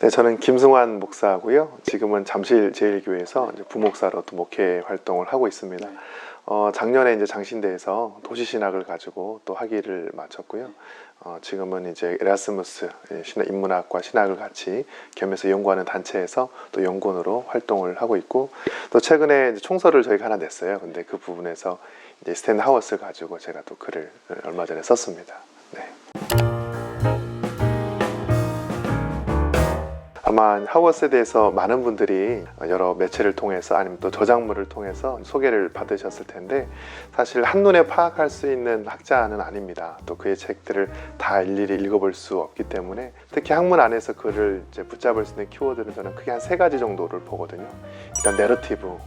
네, 저는 김승환 목사고요. 지금은 잠실제일교회에서 이제 부목사로 또 목회 활동을 하고 있습니다. 작년에 이제 장신대에서 도시신학을 가지고 또 학위를 마쳤고요. 지금은 이제 에라스무스 인문학과 신학을 같이 겸해서 연구하는 단체에서 또 연구원으로 활동을 하고 있고, 또 최근에 이제 총서를 저희가 하나 냈어요. 근데 그 부분에서 이제 스탠 하워스를 가지고 제가 또 글을 얼마 전에 썼습니다. 네. 아마 하워스에 대해서 많은 분들이 여러 매체를 통해서 아니면 또 저작물을 통해서 소개를 받으셨을 텐데, 사실 한눈에 파악할 수 있는 학자는 아닙니다. 또 그의 책들을 다 일일이 읽어볼 수 없기 때문에, 특히 학문 안에서 그를 이제 붙잡을 수 있는 키워드는 저는 크게 한 3가지 정도를 보거든요. 일단 내러티브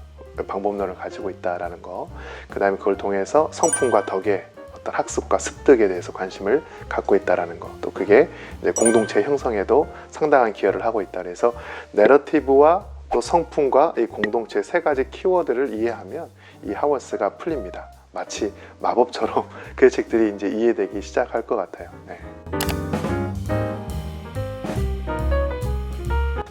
방법론을 가지고 있다라는 거, 그 다음에 그걸 통해서 성품과 덕의 어떤 학습과 습득에 대해서 관심을 갖고 있다라는 것, 또 그게 이제 공동체 형성에도 상당한 기여를 하고 있다. 그래서 내러티브와 또 성품과 이 공동체 3가지 키워드를 이해하면 이 하워스가 풀립니다. 마치 마법처럼 그의 책들이 이제 이해되기 시작할 것 같아요. 네.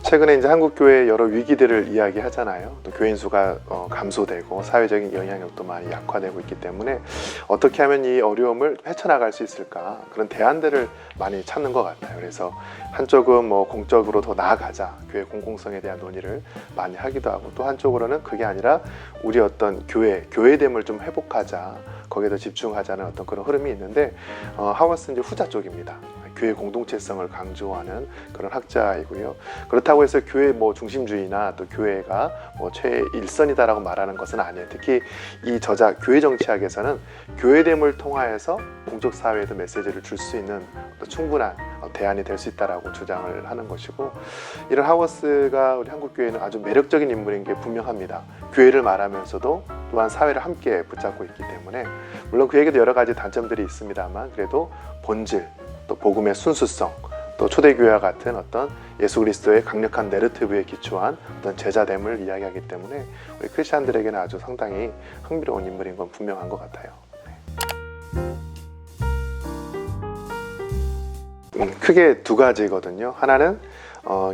최근에 이제 한국 교회의 여러 위기들을 이야기하잖아요. 또 교인 수가 감소되고 사회적인 영향력도 많이 약화되고 있기 때문에 어떻게 하면 이 어려움을 헤쳐나갈 수 있을까, 그런 대안들을 많이 찾는 것 같아요. 그래서 한쪽은 뭐 공적으로 더 나아가자, 교회 공공성에 대한 논의를 많이 하기도 하고, 또 한쪽으로는 그게 아니라 우리 어떤 교회됨을 좀 회복하자, 거기에 더 집중하자는 어떤 그런 흐름이 있는데, 하워스는 이제 후자 쪽입니다. 교회 공동체성을 강조하는 그런 학자이고요. 그렇다고 해서 교회 뭐 중심주의나 또 교회가 뭐 최일선이다라고 말하는 것은 아니에요. 특히 이 저자 교회 정치학에서는 교회됨을 통하여서 공적 사회에도 메시지를 줄 수 있는 충분한 대안이 될 수 있다라고 주장을 하는 것이고, 이런 하워스가 우리 한국 교회는 아주 매력적인 인물인 게 분명합니다. 교회를 말하면서도 또한 사회를 함께 붙잡고 있기 때문에, 물론 그에게도 여러 가지 단점들이 있습니다만, 그래도 본질, 또 복음의 순수성, 또 초대교회와 같은 어떤 예수 그리스도의 강력한 내러티브에 기초한 어떤 제자됨을 이야기하기 때문에 우리 크리스찬들에게는 아주 상당히 흥미로운 인물인 건 분명한 것 같아요. 크게 2가지거든요. 하나는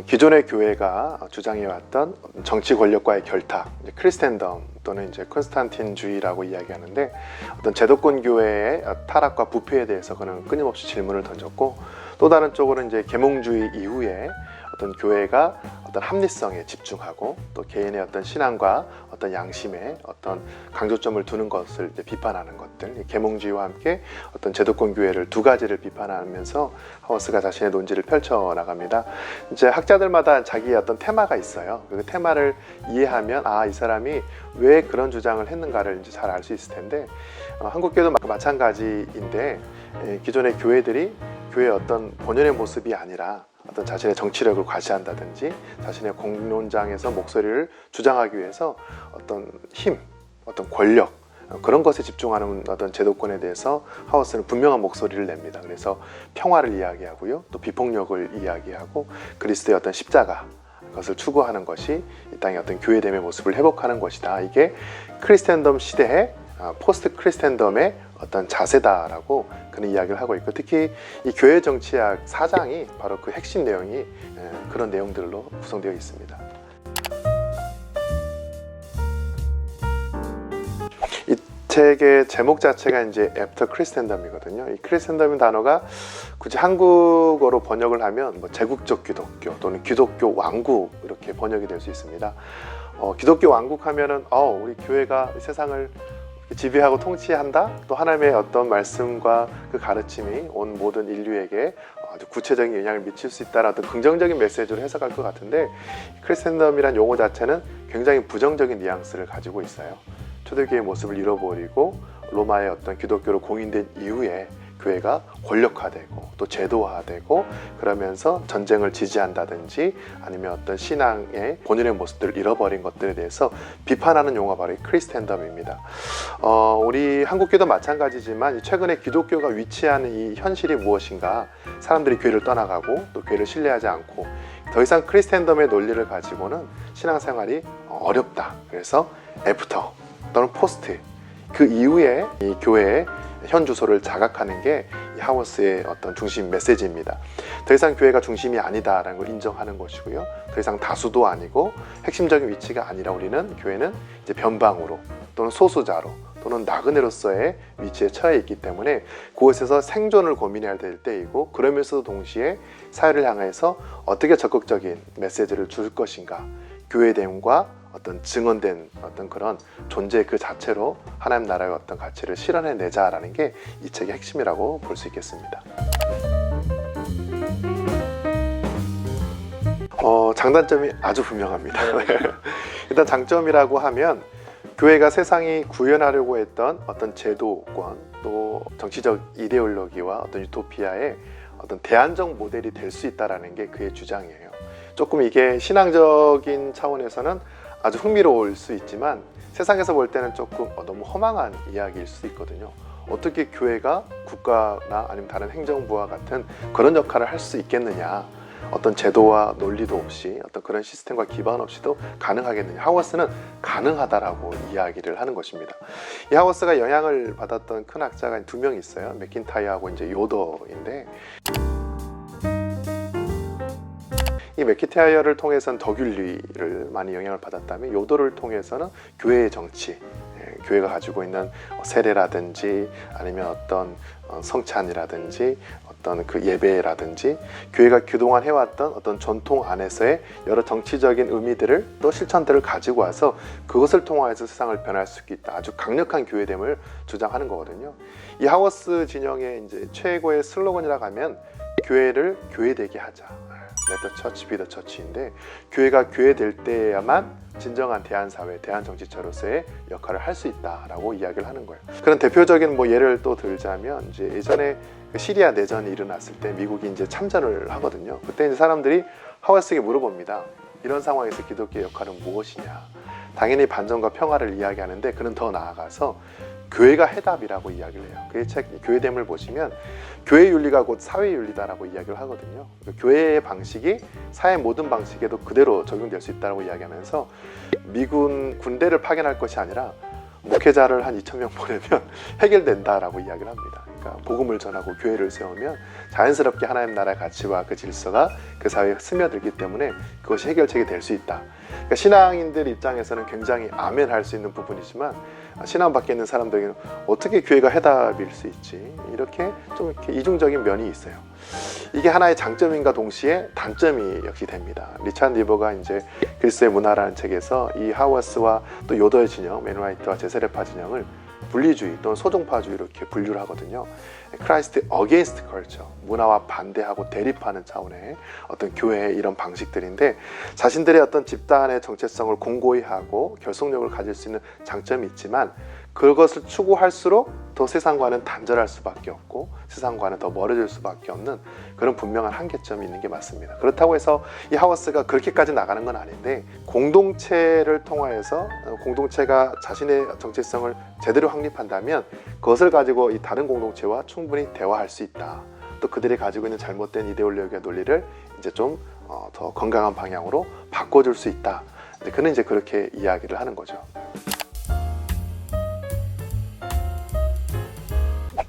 기존의 교회가 주장해왔던 정치 권력과의 결탁, 크리스텐덤 또는 이제 콘스탄틴주의라고 이야기하는데, 어떤 제도권 교회의 타락과 부패에 대해서 그는 끊임없이 질문을 던졌고, 또 다른 쪽으로는 이제 계몽주의 이후에 어떤 교회가 어떤 합리성에 집중하고 또 개인의 어떤 신앙과 어떤 양심에 어떤 강조점을 두는 것을 이제 비판하는 것들, 계몽주의와 함께 어떤 제도권 교회를 2가지를 비판하면서 하워스가 자신의 논지를 펼쳐 나갑니다. 이제 학자들마다 자기의 어떤 테마가 있어요. 그 테마를 이해하면 이 사람이 왜 그런 주장을 했는가를 이제 잘 알 수 있을 텐데, 한국교회도 마찬가지인데, 기존의 교회들이 교회의 어떤 본연의 모습이 아니라 어떤 자신의 정치력을 과시한다든지 자신의 공론장에서 목소리를 주장하기 위해서 어떤 힘, 어떤 권력, 그런 것에 집중하는 어떤 제도권에 대해서 하워스는 분명한 목소리를 냅니다. 그래서 평화를 이야기하고요, 또 비폭력을 이야기하고 그리스도의 어떤 십자가, 그것을 추구하는 것이 이 땅의 어떤 교회됨의 모습을 회복하는 것이다. 이게 크리스텐덤 시대의 포스트 크리스텐덤의 어떤 자세다라고 그런 이야기를 하고 있고, 특히 이 교회 정치학 4장이 바로 그 핵심 내용이 그런 내용들로 구성되어 있습니다. 이 책의 제목 자체가 이제 After Christendom이거든요. 이 크리스텐덤이라는 단어가 굳이 한국어로 번역을 하면 뭐 제국적 기독교 또는 기독교 왕국 이렇게 번역이 될 수 있습니다. 기독교 왕국 하면은 우리 교회가 세상을 지배하고 통치한다, 또 하나님의 어떤 말씀과 그 가르침이 온 모든 인류에게 아주 구체적인 영향을 미칠 수 있다라는 긍정적인 메시지로 해석할 것 같은데, 크리스텐덤이란 용어 자체는 굉장히 부정적인 뉘앙스를 가지고 있어요. 초대교회의 모습을 잃어버리고 로마의 어떤 기독교로 공인된 이후에 교회가 권력화되고 또 제도화되고, 그러면서 전쟁을 지지한다든지 아니면 어떤 신앙의 본연의 모습들을 잃어버린 것들에 대해서 비판하는 용어가 바로 크리스텐덤입니다. 우리 한국교도 마찬가지지만 최근에 기독교가 위치하는 이 현실이 무엇인가, 사람들이 교회를 떠나가고 또 교회를 신뢰하지 않고 더 이상 크리스텐덤의 논리를 가지고는 신앙생활이 어렵다. 그래서 애프터 또는 포스트, 그 이후에 이 교회의 현 주소를 자각하는 게 이 하워스의 어떤 중심 메시지입니다. 더 이상 교회가 중심이 아니다라는 걸 인정하는 것이고요. 더 이상 다수도 아니고 핵심적인 위치가 아니라 우리는 교회는 이제 변방으로 또는 소수자로 또는 나그네로서의 위치에 처해 있기 때문에 그곳에서 생존을 고민해야 될 때이고, 그러면서도 동시에 사회를 향해서 어떻게 적극적인 메시지를 줄 것인가, 교회됨과 어떤 증언된 어떤 그런 존재 그 자체로 하나님 나라의 어떤 가치를 실현해내자라는 게 이 책의 핵심이라고 볼 수 있겠습니다. 장단점이 아주 분명합니다. 일단 장점이라고 하면 교회가 세상이 구현하려고 했던 어떤 제도권 또 정치적 이데올로기와 어떤 유토피아의 어떤 대안적 모델이 될 수 있다는 게 그의 주장이에요. 조금 이게 신앙적인 차원에서는 아주 흥미로울 수 있지만 세상에서 볼 때는 조금 너무 허망한 이야기일 수 있거든요. 어떻게 교회가 국가나 아니면 다른 행정부와 같은 그런 역할을 할 수 있겠느냐, 어떤 제도와 논리도 없이 어떤 그런 시스템과 기반 없이도 가능하겠느냐. 하워스는 가능하다라고 이야기를 하는 것입니다. 이 하워스가 영향을 받았던 큰 학자가 두 명 있어요. 맥킨타이어하고 이제 요더인데, 이 맥킨타이어를 통해서는 더귤리를 많이 영향을 받았다면 요더를 통해서는 교회의 정치, 교회가 가지고 있는 세례라든지 아니면 어떤 성찬이라든지 어떤 그 예배라든지 교회가 그동안 해왔던 어떤 전통 안에서의 여러 정치적인 의미들을 또 실천들을 가지고 와서 그것을 통해서 세상을 변할 수 있다. 아주 강력한 교회됨을 주장하는 거거든요. 이 하워스 진영의 이제 최고의 슬로건이라고 하면 교회를 교회되게 하자. Let the church be the church인데, 교회가 교회될 때야만 진정한 대한사회, 대한정치체로서의 역할을 할 수 있다라고 이야기를 하는 거예요. 그런 대표적인 예를 또 들자면, 이제 예전에 시리아 내전이 일어났을 때 미국이 이제 참전을 하거든요. 그때 이제 사람들이 하워스에게 물어봅니다. 이런 상황에서 기독교의 역할은 무엇이냐? 당연히 반전과 평화를 이야기하는데, 그는 더 나아가서 교회가 해답이라고 이야기를 해요. 그의 책 교회됨을 보시면 교회 윤리가 곧 사회 윤리다라고 이야기를 하거든요. 교회의 방식이 사회 모든 방식에도 그대로 적용될 수 있다고 이야기하면서 미군 군대를 파견할 것이 아니라 목회자를 한 2,000명 보내면 해결된다라고 이야기를 합니다. 그러니까 복음을 전하고 교회를 세우면 자연스럽게 하나님 나라의 가치와 그 질서가 그 사회에 스며들기 때문에 그것이 해결책이 될 수 있다. 그러니까 신앙인들 입장에서는 굉장히 아멘할 수 있는 부분이지만, 신앙 밖에 있는 사람들에게는 어떻게 교회가 해답일 수 있지? 이렇게 좀 이렇게 이중적인 면이 있어요. 이게 하나의 장점인가 동시에 단점이 역시 됩니다. 리차드 니버가 이제 그리스의 문화라는 책에서 이 하워스와 또 요더의 진영, 맨화이트와 제세례파 진영을 분리주의 또는 소종파주의 이렇게 분류를 하거든요. 크라이스트 어게인스트 컬처, 문화와 반대하고 대립하는 차원의 어떤 교회의 이런 방식들인데, 자신들의 어떤 집단의 정체성을 공고히 하고 결속력을 가질 수 있는 장점이 있지만 그것을 추구할수록 더 세상과는 단절할 수밖에 없고 세상과는 더 멀어질 수밖에 없는 그런 분명한 한계점이 있는 게 맞습니다. 그렇다고 해서 이 하워스가 그렇게까지 나가는 건 아닌데, 공동체를 통해서 공동체가 자신의 정체성을 제대로 확립한다면 그것을 가지고 이 다른 공동체와 충분히 대화할 수 있다. 또 그들이 가지고 있는 잘못된 이데올로기와 논리를 이제 좀 더 건강한 방향으로 바꿔줄 수 있다. 그는 이제 그렇게 이야기를 하는 거죠.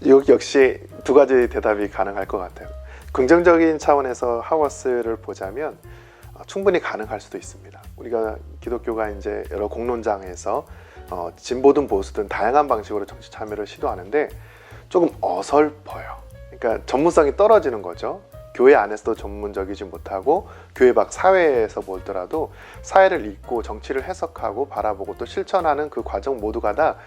여기 역시 두 가지 대답이 가능할 것 같아요. 긍정적인 차원에서 하워스를 보자면 충분히 가능할 수도 있습니다. 우리가 기독교가 이제 여러 공론장에서 진보든 보수든 다양한 방식으로 정치 참여를 시도하는데 조금 어설퍼요. 그러니까 전문성이 떨어지는 거죠. 교회 안에서도 전문적이지 못하고 교회 밖 사회에서 보더라도 사회를 읽고 정치를 해석하고 바라보고 또 실천하는 그 과정 모두가 다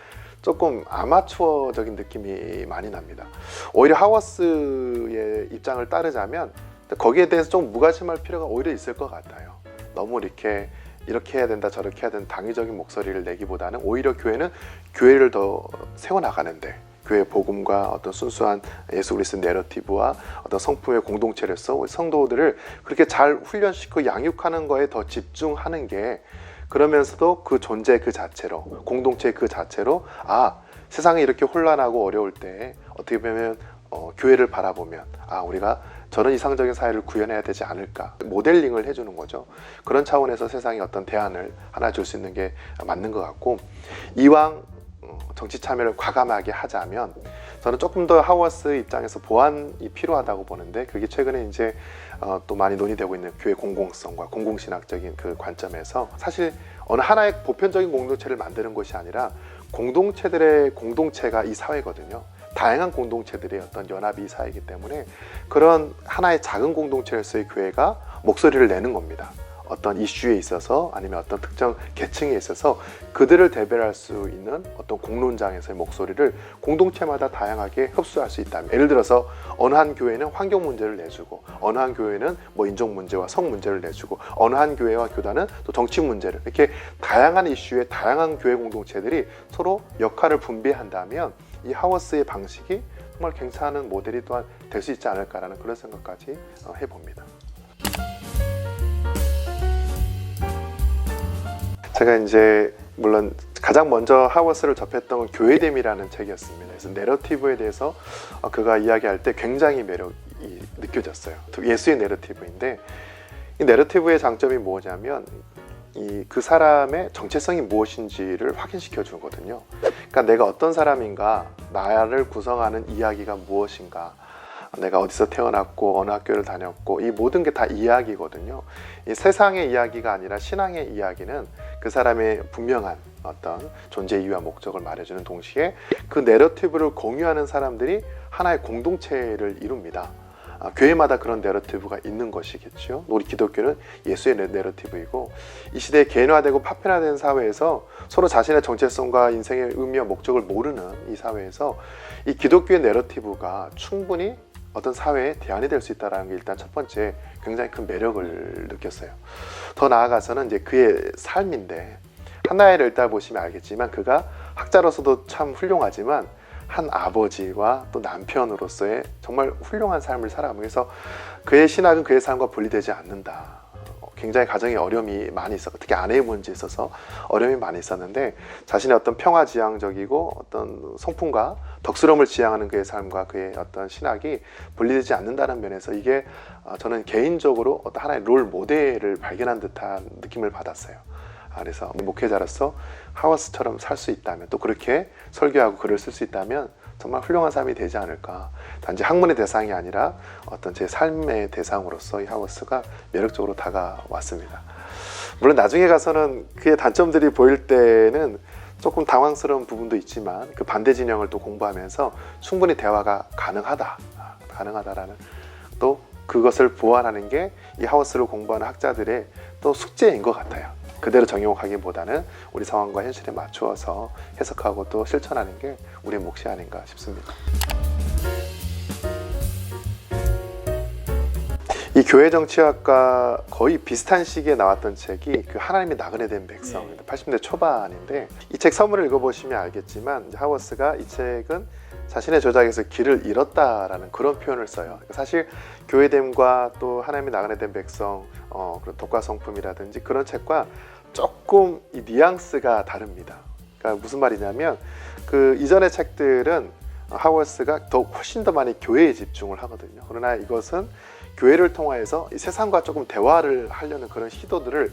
조금 아마추어적인 느낌이 많이 납니다. 오히려 하워스의 입장을 따르자면 거기에 대해서 좀 무관심할 필요가 오히려 있을 것 같아요. 너무 이렇게 해야 된다 저렇게 해야 된다 당위적인 목소리를 내기보다는 오히려 교회는 교회를 더 세워나가는데, 교회 복음과 어떤 순수한 예수 그리스도 내러티브와 어떤 성품의 공동체로서 성도들을 그렇게 잘 훈련시키고 양육하는 거에 더 집중하는 게, 그러면서도 그 존재 그 자체로, 공동체 그 자체로 세상이 이렇게 혼란하고 어려울 때 어떻게 보면 교회를 바라보면 우리가 저런 이상적인 사회를 구현해야 되지 않을까, 모델링을 해주는 거죠. 그런 차원에서 세상에 어떤 대안을 하나 줄 수 있는 게 맞는 것 같고, 이왕 정치 참여를 과감하게 하자면 저는 조금 더 하워스 입장에서 보완이 필요하다고 보는데, 그게 최근에 이제 또 많이 논의되고 있는 교회 공공성과 공공신학적인 그 관점에서 사실 어느 하나의 보편적인 공동체를 만드는 것이 아니라 공동체들의 공동체가 이 사회거든요. 다양한 공동체들의 어떤 연합이 이 사회이기 때문에 그런 하나의 작은 공동체에서의 교회가 목소리를 내는 겁니다. 어떤 이슈에 있어서 아니면 어떤 특정 계층에 있어서 그들을 대변할 수 있는 어떤 공론장에서의 목소리를 공동체마다 다양하게 흡수할 수 있다면, 예를 들어서 어느 한 교회는 환경 문제를 내주고 어느 한 교회는 뭐 인종 문제와 성 문제를 내주고 어느 한 교회와 교단은 또 정치 문제를, 이렇게 다양한 이슈의 다양한 교회 공동체들이 서로 역할을 분배한다면 이 하워스의 방식이 정말 괜찮은 모델이 또한 될 수 있지 않을까라는 그런 생각까지 해봅니다. 제가 이제 물론 가장 먼저 하워스를 접했던 건 교회됨이라는 책이었습니다. 그래서 내러티브에 대해서 그가 이야기할 때 굉장히 매력이 느껴졌어요. 예수의 내러티브인데, 이 내러티브의 장점이 뭐냐면 그 사람의 정체성이 무엇인지를 확인시켜 주거든요. 그러니까 내가 어떤 사람인가, 나를 구성하는 이야기가 무엇인가, 내가 어디서 태어났고 어느 학교를 다녔고, 이 모든 게 다 이야기거든요. 이 세상의 이야기가 아니라 신앙의 이야기는 그 사람의 분명한 어떤 존재 이유와 목적을 말해주는 동시에 그 내러티브를 공유하는 사람들이 하나의 공동체를 이룹니다. 교회마다 그런 내러티브가 있는 것이겠죠. 우리 기독교는 예수의 내러티브이고, 이 시대에 개인화되고 파편화된 사회에서 서로 자신의 정체성과 인생의 의미와 목적을 모르는 이 사회에서 이 기독교의 내러티브가 충분히 어떤 사회에 대안이 될 수 있다는 게 일단 첫 번째 굉장히 큰 매력을 느꼈어요. 더 나아가서는 이제 그의 삶인데, 한나엘을 읽다 보시면 알겠지만 그가 학자로서도 참 훌륭하지만 한 아버지와 또 남편으로서의 정말 훌륭한 삶을 살아가면서 그의 신학은 그의 삶과 분리되지 않는다. 굉장히 가정에 어려움이 많이 있었고, 특히 아내의 문제에 있어서 어려움이 많이 있었는데 자신의 어떤 평화지향적이고 어떤 성품과 덕스러움을 지향하는 그의 삶과 그의 어떤 신학이 분리되지 않는다는 면에서 이게 저는 개인적으로 어떤 하나의 롤 모델을 발견한 듯한 느낌을 받았어요. 그래서 목회자로서 하워스처럼 살 수 있다면, 또 그렇게 설교하고 글을 쓸 수 있다면 정말 훌륭한 삶이 되지 않을까. 단지 학문의 대상이 아니라 어떤 제 삶의 대상으로서 이 하워스가 매력적으로 다가왔습니다. 물론 나중에 가서는 그의 단점들이 보일 때는 조금 당황스러운 부분도 있지만 그 반대 진영을 또 공부하면서 충분히 대화가 가능하다라는, 또 그것을 보완하는 게 이 하워스를 공부하는 학자들의 또 숙제인 것 같아요. 그대로 적용하기보다는 우리 상황과 현실에 맞추어서 해석하고 또 실천하는 게 우리의 몫이 아닌가 싶습니다. 이 교회 정치학과 거의 비슷한 시기에 나왔던 책이 그 하나님이 나그네 된 백성, 80년대 초반인데, 이 책 서문을 읽어보시면 알겠지만 하워스가 이 책은 자신의 저작에서 길을 잃었다라는 그런 표현을 써요. 사실 교회됨과 또 하나님이 나그네 된 백성, 그런 독과 성품이라든지 그런 책과 조금 이 뉘앙스가 다릅니다. 그러니까 무슨 말이냐면 그 이전의 책들은 하워스가 훨씬 더 많이 교회에 집중을 하거든요. 그러나 이것은 교회를 통해서 이 세상과 조금 대화를 하려는 그런 시도들을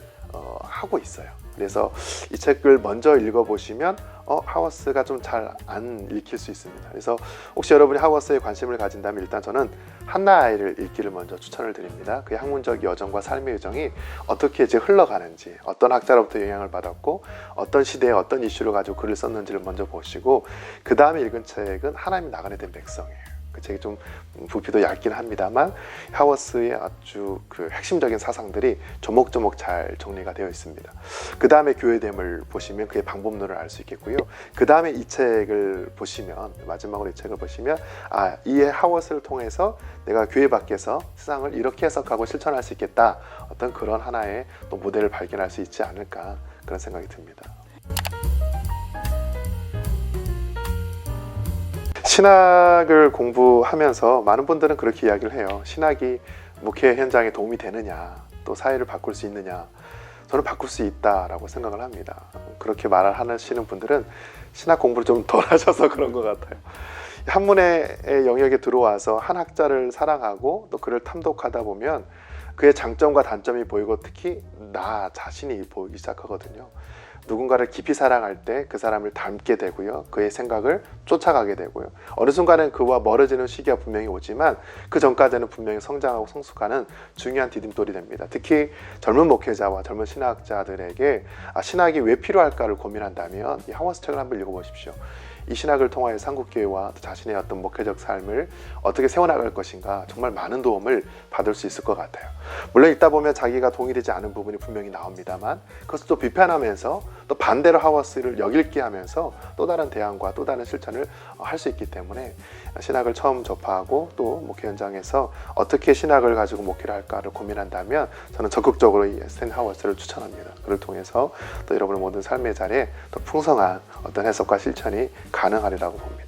하고 있어요. 그래서 이 책을 먼저 읽어보시면 하워스가 좀 잘 안 읽힐 수 있습니다. 그래서 혹시 여러분이 하워스에 관심을 가진다면 일단 저는 한나아이를 읽기를 먼저 추천을 드립니다. 그의 학문적 여정과 삶의 여정이 어떻게 이제 흘러가는지, 어떤 학자로부터 영향을 받았고 어떤 시대에 어떤 이슈를 가지고 글을 썼는지를 먼저 보시고, 그 다음에 읽은 책은 하나님이 나그네 된 백성이에요. 그 책이 좀 부피도 얇긴 합니다만 하워스의 아주 그 핵심적인 사상들이 조목조목 잘 정리가 되어 있습니다. 그 다음에 교회됨을 보시면 그의 방법론을 알 수 있겠고요. 그 다음에 이 책을 보시면, 마지막으로 이 책을 보시면 이 하워스를 통해서 내가 교회 밖에서 세상을 이렇게 해석하고 실천할 수 있겠다, 어떤 그런 하나의 또 모델을 발견할 수 있지 않을까, 그런 생각이 듭니다. 신학을 공부하면서 많은 분들은 그렇게 이야기를 해요. 신학이 목회 현장에 도움이 되느냐, 또 사회를 바꿀 수 있느냐. 저는 바꿀 수 있다라고 생각을 합니다. 그렇게 말을 하시는 분들은 신학 공부를 좀 덜 하셔서 그런 것 같아요. 한문의 영역에 들어와서 한 학자를 사랑하고 또 그를 탐독하다 보면 그의 장점과 단점이 보이고 특히 나 자신이 보이기 시작하거든요. 누군가를 깊이 사랑할 때 그 사람을 닮게 되고요. 그의 생각을 쫓아가게 되고요. 어느 순간은 그와 멀어지는 시기가 분명히 오지만 그 전까지는 분명히 성장하고 성숙하는 중요한 디딤돌이 됩니다. 특히 젊은 목회자와 젊은 신학자들에게 신학이 왜 필요할까를 고민한다면 이 하워스 책을 한번 읽어보십시오. 이 신학을 통하여 한국교회와 자신의 어떤 목회적 삶을 어떻게 세워나갈 것인가 정말 많은 도움을 받을 수 있을 것 같아요. 물론 읽다 보면 자기가 동의되지 않은 부분이 분명히 나옵니다만 그것을 또 비판하면서 또 반대로 하워스를 역읽게 하면서 또 다른 대안과 또 다른 실천을 할 수 있기 때문에 신학을 처음 접하고 또 목회 현장에서 어떻게 신학을 가지고 목회를 할까를 고민한다면 저는 적극적으로 이 스탠 하워스를 추천합니다. 그를 통해서 또 여러분의 모든 삶의 자리에 더 풍성한 어떤 해석과 실천이 가능하리라고 봅니다.